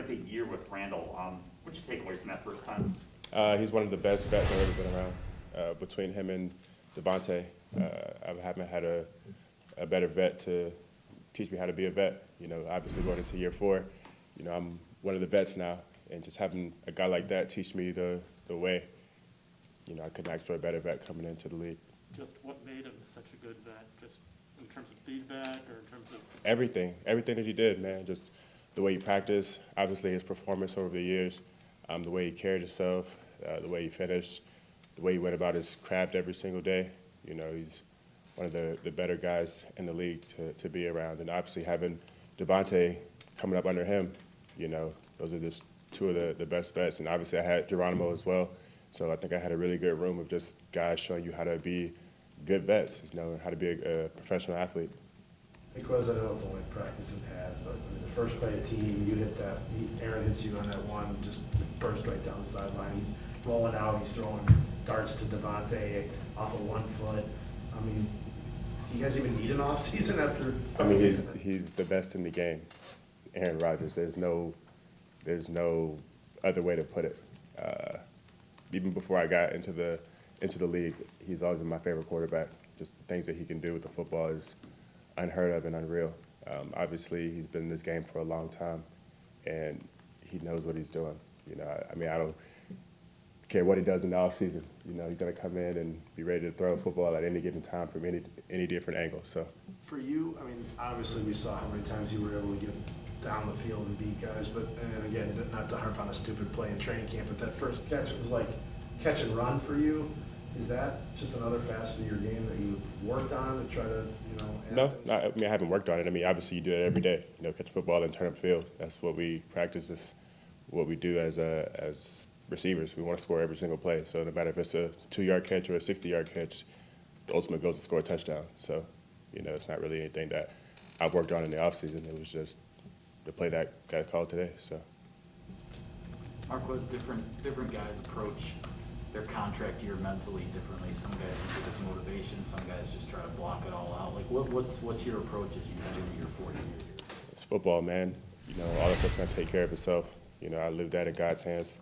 spent a year with Randall. What'd you take away from that first time? He's one of the best vets I've ever been around. Between him and Devontae, I haven't had a better vet to teach me how to be a vet. You know, obviously going into year 4, you know, I'm one of the vets now, and just having a guy like that teach me the way, you know, I couldn't ask for a better vet coming into the league. Just what made him such a good vet, just in terms of feedback or in terms of? Everything that he did, man, just the way he practiced, obviously his performance over the years, the way he carried himself, the way he finished, the way he went about his craft every single day. You know, he's one of the better guys in the league to be around. And obviously having Devontae coming up under him, you know, those are just two of the best vets. And obviously I had Geronimo as well. So I think I had a really good room of just guys showing you how to be good vets, you know, how to be a professional athlete. Because I know it's only practice and pads, but I mean, the first play of the team, you hit that, Aaron hits you on that one, just burst right down the sideline. He's rolling out, he's throwing darts to Devontae off of 1 foot. I mean, do you guys even need an off season after? I mean, he's the best in the game. It's Aaron Rodgers. There's no other way to put it. Even before I got into the league, he's always been my favorite quarterback. Just the things that he can do with the football is unheard of and unreal. Obviously, he's been in this game for a long time, and he knows what he's doing. You know, I mean, I don't care what he does in the offseason. You know, he's going to come in and be ready to throw a football at any given time from any different angle. So, For you, I mean, obviously we saw how many times you were able to get down the field and beat guys, but and again, not to harp on a stupid play in training camp, but that first catch, it was like catch and run for you. Is that just another facet of your game that you've worked on to try to, you know? no, I mean, I haven't worked on it. I mean, obviously you do it every day. You know, catch a football and turn up field. That's what we practice. Is what we do as receivers. We want to score every single play. So no matter if it's a 2-yard catch or a 60-yard catch, the ultimate goal is to score a touchdown. So, you know, it's not really anything that I've worked on in the offseason. It was just the play that got called today. So, Marquez, different guys approach their contract year mentally differently. Some guys think it's motivation. Some guys just try to block it all out. Like, what's your approach as you head into your 4th year here? it's football, man. You know, all that stuff's going to take care of itself. You know, I leave that in God's hands.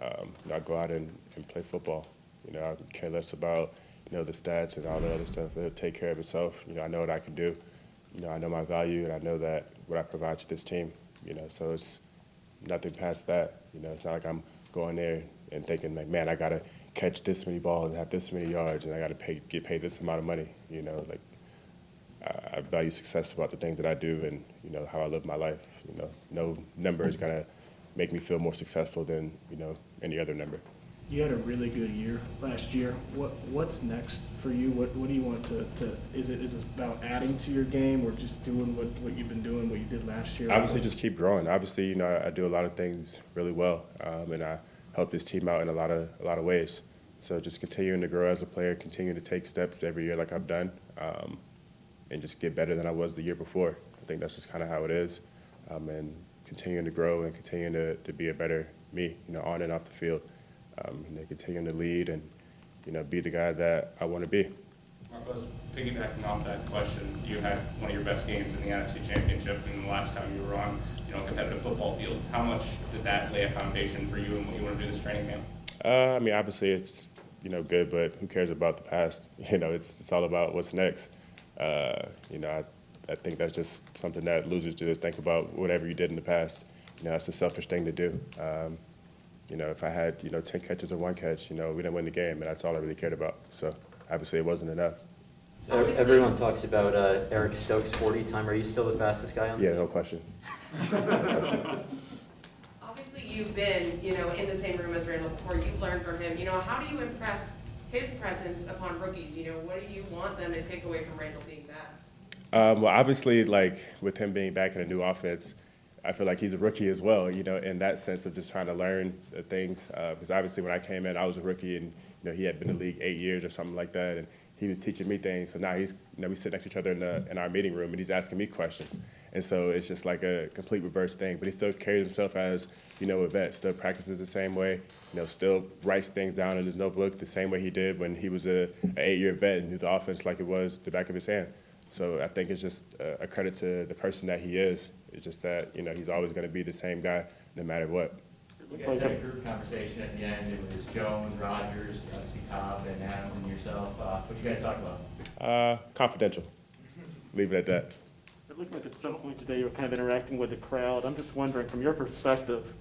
You know, I go out and play football. You know, I care less about, you know, the stats and all the other stuff. It'll take care of itself. You know, I know what I can do. You know, I know my value, and I know that what I provide to this team. You know, so it's nothing past that. You know, it's not like I'm going there and thinking, like, man, I got to catch this many balls and have this many yards, and I got to get paid this amount of money. You know, like, I value success about the things that I do and, you know, how I live my life. You know, no number is going to make me feel more successful than, you know, any other number. You had a really good year last year. What's next for you? What do you want to is it about adding to your game or just doing what you've been doing, what you did last year? Obviously, just keep growing. Obviously, you know, I do a lot of things really well, and I help this team out in a lot of ways. So just continuing to grow as a player, continuing to take steps every year like I've done, and just get better than I was the year before. I think that's just kind of how it is, and continuing to grow and continuing to be a better me, you know, on and off the field. You know, continuing to lead and, you know, be the guy that I want to be. Marquez, piggybacking off that question, you had one of your best games in the NFC Championship, and the last time you were on, you know, a competitive football field. How much did that lay a foundation for you and what you want to do this training camp? I mean, obviously it's, you know, good, but who cares about the past? You know, it's all about what's next. You know, I think that's just something that losers do, is think about whatever you did in the past. You know, that's a selfish thing to do. You know, if I had, you know, 10 catches or 1 catch, you know, we didn't win the game, and that's all I really cared about. So obviously it wasn't enough. Everyone talks about Eric Stokes' 40 time. Are you still the fastest guy on the Yeah, team? no question. Obviously, you've been, you know, in the same room as Randall before. You've learned from him. You know, how do you impress his presence upon rookies? You know, what do you want them to take away from Randall being back? Well, obviously, like, with him being back in a new offense, I feel like he's a rookie as well, you know, in that sense of just trying to learn the things. Because obviously when I came in, I was a rookie, and, you know, he had been in the league 8 years or something like that, and he was teaching me things. So now he's, you know, we sit next to each other in our meeting room, and he's asking me questions. And so it's just like a complete reverse thing. But he still carries himself as, you know, a vet, still practices the same way, you know, still writes things down in his notebook the same way he did when he was an 8-year vet and knew the offense like it was the back of his hand. So I think it's just a credit to the person that he is. It's just that, he's always going to be the same guy no matter what. You guys had a group conversation at the end. It was Jones, Rodgers, obviously Cobb, and Adams, and yourself. What did you guys talk about? Confidential. Leave it at that. It looked like at some point today you were kind of interacting with the crowd. I'm just wondering, from your perspective,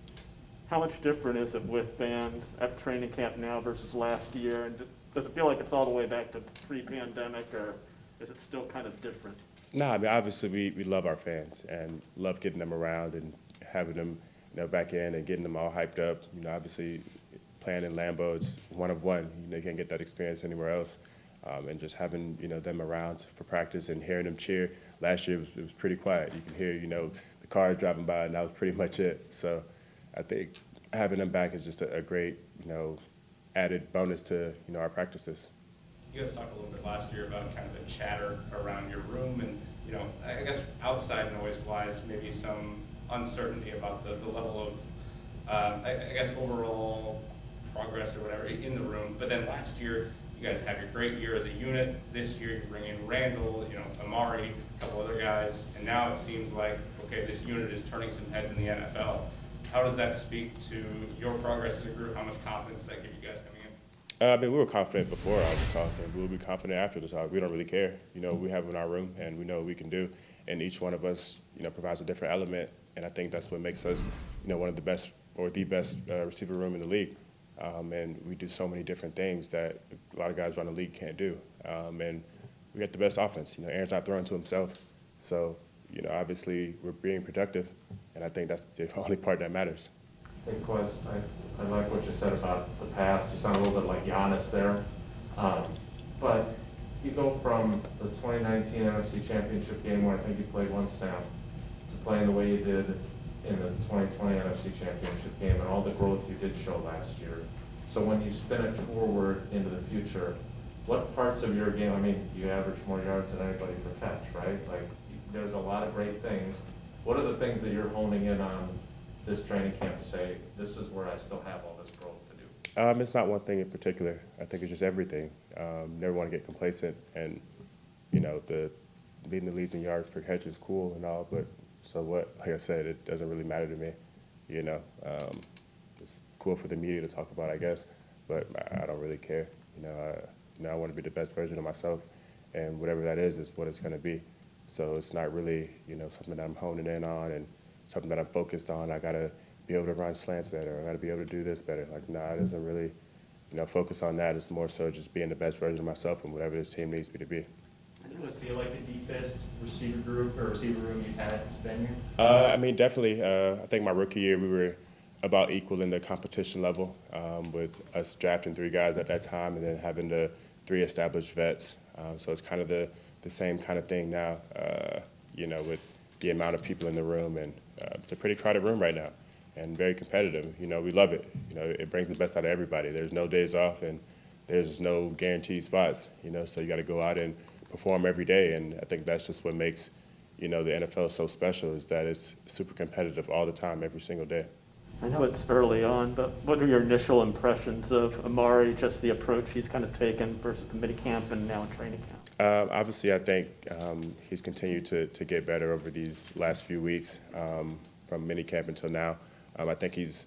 how much different is it with fans at training camp now versus last year? And does it feel like it's all the way back to pre-pandemic, or is it still kind of different? No, I mean, obviously we love our fans and love getting them around and having them, back in and getting them all hyped up. Obviously playing in Lambeau, it's one of one. You can't get that experience anywhere else. And just having, them around for practice and hearing them cheer. Last year it was pretty quiet. You can hear, the cars driving by, and that was pretty much it. So I think having them back is just a great, added bonus to, our practices. You guys talked a little bit last year about kind of the chatter around your room and, I guess outside noise-wise, maybe some uncertainty about the level of, I guess, overall progress or whatever in the room. But then last year, you guys had your great year as a unit. This year, you bring in Randall, Amari, a couple other guys, and now it seems like, okay, this unit is turning some heads in the NFL. How does that speak to your progress as a group? How much confidence does that give you guys coming in? I mean, we were confident before all the talk, and we'll be confident after the talk. We don't really care. We have it in our room, and we know what we can do. And each one of us, provides a different element, and I think that's what makes us, one of the best or the best receiver room in the league. And we do so many different things that a lot of guys around the league can't do. And we got the best offense. Aaron's not throwing to himself. So, obviously we're being productive, and I think that's the only part that matters. Hey, Quez, I like what you said about the past. You sound a little bit like Giannis there. But you go from the 2019 NFC Championship game, where I think you played one snap, to playing the way you did in the 2020 NFC Championship game, and all the growth you did show last year. So when you spin it forward into the future, what parts of your game, I mean, you average more yards than anybody per catch, right? Like, there's a lot of great things. What are the things that you're honing in on this training camp to say, this is where I still have all this growth to do? It's not one thing in particular. I think it's just everything. Never want to get complacent, and the leading the leads in yards per catch is cool and all, but so what? Like I said, it doesn't really matter to me. It's cool for the media to talk about, I guess, but I don't really care. I want to be the best version of myself, and whatever that is what it's going to be. So it's not really, something that I'm honing in on and something that I'm focused on. I got to be able to run slants better. I got to be able to do this better. Like, nah, it doesn't really, focus on that. It's more so just being the best version of myself and whatever this team needs me to be. Does it feel like the deepest receiver group or receiver room you've had since you've been here? I mean, definitely. I think my rookie year, we were about equal in the competition level, with us drafting 3 guys at that time and then having the 3 established vets. So it's kind of the same kind of thing now, with the amount of people in the room. And it's a pretty crowded room right now and very competitive. We love it. It brings the best out of everybody. There's no days off, and there's no guaranteed spots, so you got to go out and perform every day. And I think that's just what makes, the NFL so special, is that it's super competitive all the time, every single day. I know it's early on, but what are your initial impressions of Amari, just the approach he's kind of taken versus the minicamp and now in training camp? Obviously, I think he's continued to get better over these last few weeks, from minicamp until now. I think he's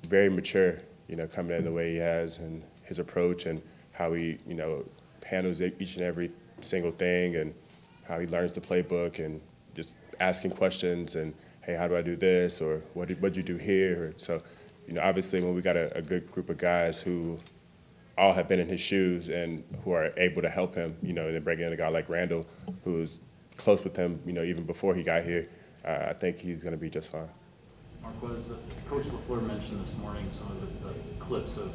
very mature, coming in the way he has, and his approach and how he, handles each and every single thing, and how he learns the playbook, and just asking questions and, hey, how do I do this, or what'd you do here? So, obviously when we got a good group of guys who all have been in his shoes and who are able to help him, and then bringing in a guy like Randall, who's close with him, even before he got here, I think he's going to be just fine. Marquez, Coach LaFleur mentioned this morning some of the clips of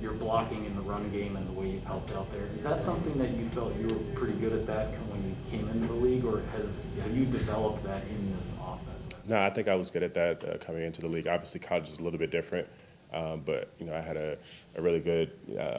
your blocking in the run game and the way you've helped out there. Is that something that you felt you were pretty good at that when you came into the league, or have you developed that in this offense? No, I think I was good at that coming into the league. Obviously, college is a little bit different, but I had a really good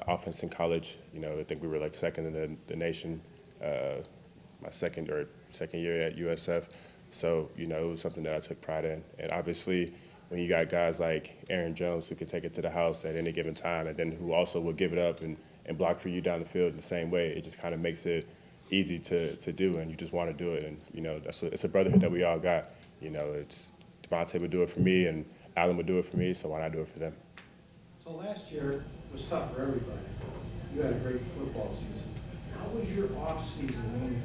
offense in college. I think we were like second in the nation my second year at USF. So it was something that I took pride in. And obviously, when you got guys like Aaron Jones who can take it to the house at any given time, and then who also will give it up and block for you down the field in the same way, it just kind of makes it easy to do, and you just want to do it. And, you know, it's a brotherhood that we all got. You know, it's Devontae would do it for me, and Allen would do it for me, so why not do it for them? So last year was tough for everybody. You had a great football season. How was your off season? When,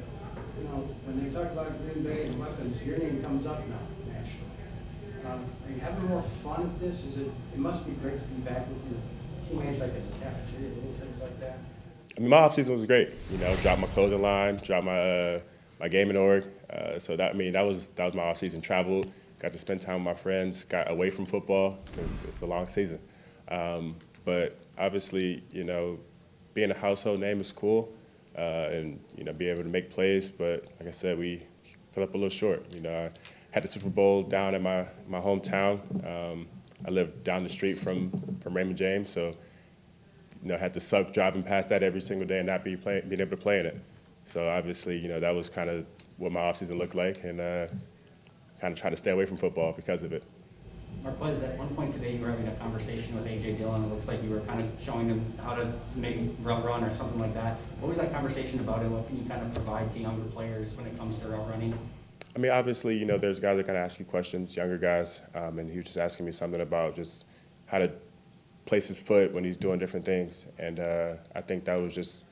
you know, when they talk about Green Bay and weapons, your name comes up now nationally. Are you having more fun with this? It must be great to be back with your teammates, like as a cafeteria, little things like that. I mean, my off season was great. You know, dropped my clothing line, dropped my gaming org. So that was my off season. Traveled, got to spend time with my friends, got away from football because it's a long season. But obviously, you know, being a household name is cool, and you know, be able to make plays. But like I said, we fell up a little short. You know, I had the Super Bowl down in my hometown. I live down the street from Raymond James, so you know, had to suck driving past that every single day and not being able to play in it. So obviously, you know, that was kind of what my offseason looked like, and kind of tried to stay away from football because of it. Marquez, at one point today, you were having a conversation with A.J. Dillon. It looks like you were kind of showing him how to maybe route run or something like that. What was that conversation about, and what can you kind of provide to younger players when it comes to route running? I mean, obviously, you know, there's guys that kind of ask you questions, younger guys, and he was just asking me something about just how to place his foot when he's doing different things. And I think that was just,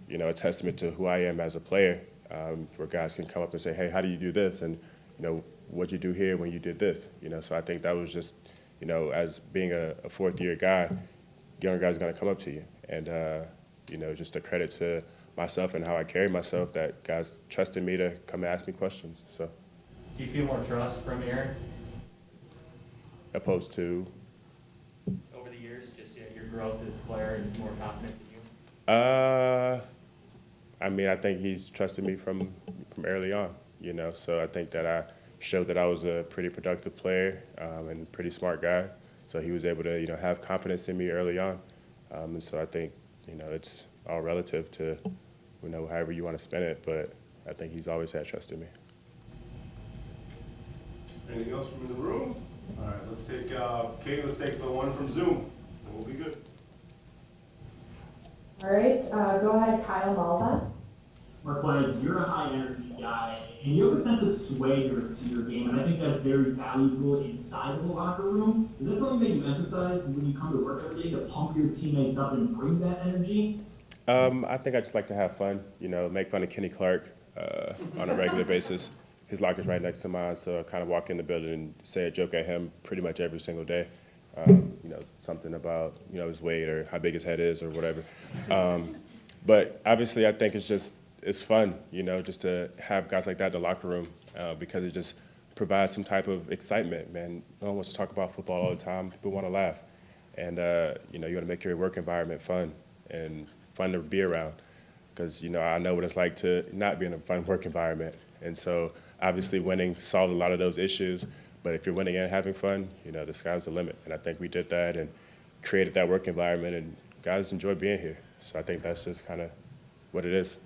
you know, a testament to who I am as a player, where guys can come up and say, hey, how do you do this? And, you know, what'd you do here when you did this? You know, so I think that was just, you know, as being a fourth-year guy, younger guys are going to come up to you. And, you know, just a credit to myself and how I carry myself that guys trusted me to come and ask me questions. So. Do you feel more trust from Aaron? Opposed to? Over the years, just your growth as a player and more confidence in you? I mean, I think he's trusted me from early on, you know, so I think that I showed that I was a pretty productive player and a pretty smart guy, so he was able to, you know, have confidence in me early on, and so I think, you know, it's all relative to, you know, however you want to spend it, but I think he's always had trust in me. Anything else from the room? All right, let's take, Kay, let's take the one from Zoom, and we'll be good. All right, go ahead, Kyle Malza. Marquez, you're a high-energy guy, and you have a sense of swagger to your game, and I think that's very valuable inside of the locker room. Is that something that you emphasize when you come to work every day, to pump your teammates up and bring that energy? I think I just like to have fun, you know, make fun of Kenny Clark on a regular basis. His locker's right next to mine, so I kind of walk in the building and say a joke at him pretty much every single day. You know, something about, you know, his weight or how big his head is or whatever. But obviously I think it's fun, you know, just to have guys like that in the locker room because it just provides some type of excitement, man. No one wants to talk about football all the time. People want to laugh. And, you know, you want to make your work environment fun and fun to be around because, you know, I know what it's like to not be in a fun work environment. And so obviously winning solved a lot of those issues. But if you're winning and having fun, you know, the sky's the limit. And I think we did that and created that work environment, and guys enjoy being here. So I think that's just kind of what it is.